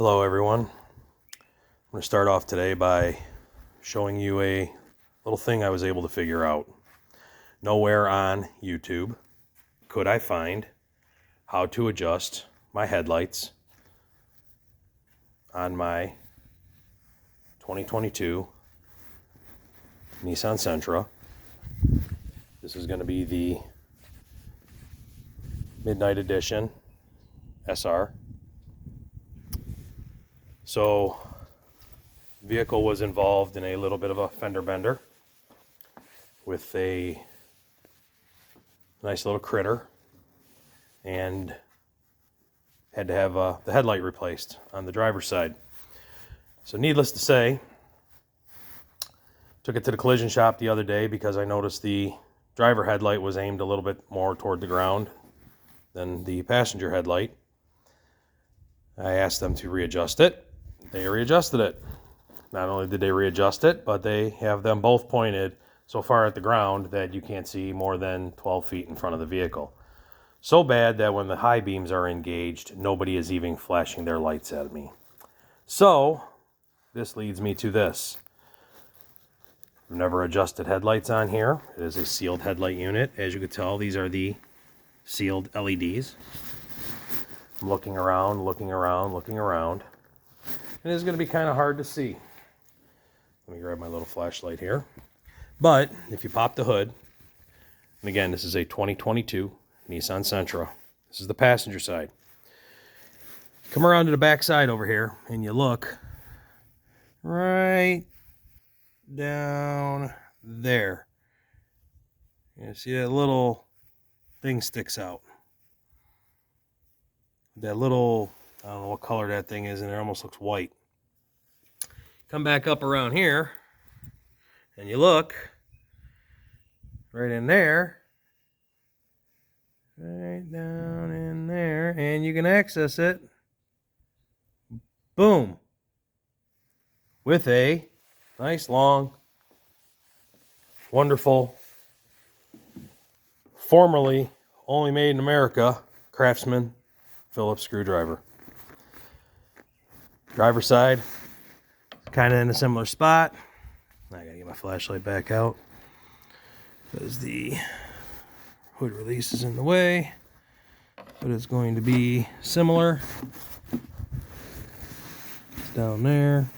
Hello everyone. I'm going to start off today by showing you a little thing I was able to figure out. Nowhere on YouTube could I find how to adjust my headlights on my 2022 Nissan Sentra. This is going to be the Midnight Edition SR. So, the vehicle was involved in a little bit of a fender bender with a nice little critter, and had to have the headlight replaced on the driver's side. So needless to say, took it to the collision shop the other day because I noticed the driver headlight was aimed a little bit more toward the ground than the passenger headlight. I asked them to readjust it. They readjusted it. Not only did they readjust it, but they have them both pointed so far at the ground that you can't see more than 12 feet in front of the vehicle. So bad that when the high beams are engaged, nobody is even flashing their lights at me. So, this leads me to this. I've never adjusted headlights on here. It is a sealed headlight unit. As you can tell, these are the sealed LEDs. I'm looking around. It is going to be kind of hard to see. Let me grab my little flashlight here. But if you pop the hood, and again, this is a 2022 Nissan Sentra. This is the passenger side. Come around to the back side over here, and you look right down there. You see that little thing sticks out. That little, I don't know what color that thing is in there, almost looks white. Come back up around here, and you look right in there, right down in there, and you can access it, boom, with a nice, long, wonderful, formerly only made in America, Craftsman Phillips screwdriver. Driver's side, kind of in a similar spot. I gotta get my flashlight back out because the hood release is in the way, but it's going to be similar. It's down there.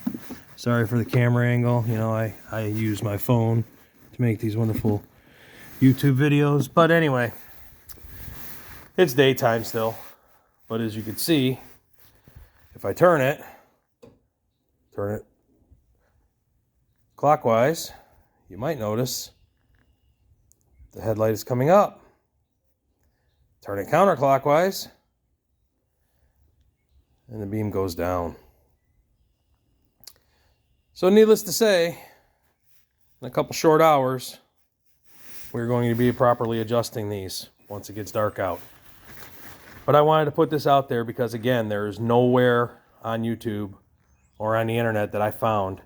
Sorry for the camera angle. You know, I use my phone to make these wonderful YouTube videos. But anyway, it's daytime still. But as you can see, if I turn it clockwise, you might notice the headlight is coming up. Turn it counterclockwise, and the beam goes down. So needless to say, in a couple short hours, we're going to be properly adjusting these once it gets dark out. But I wanted to put this out there because, again, there is nowhere on YouTube or on the internet that I found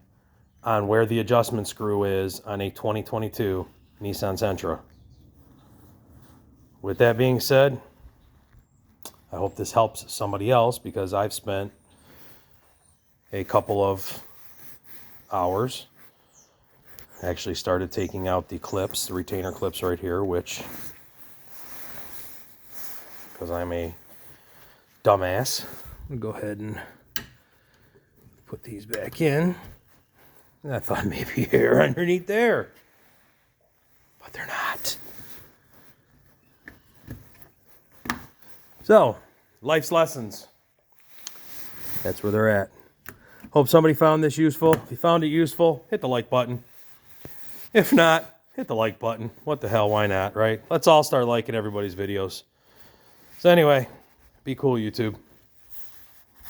on where the adjustment screw is on a 2022 Nissan Sentra. With that being said, I hope this helps somebody else because I've spent a couple of hours. I actually started taking out the clips, the retainer clips right here, which, because I'm a dumbass, I'm going to go ahead and put these back in. And I thought maybe hair underneath there, but they're not. So, life's lessons. That's where they're at. Hope somebody found this useful. If you found it useful, hit the like button. If not, hit the like button. What the hell, why not, right? Let's all start liking everybody's videos. So anyway, be cool, YouTube.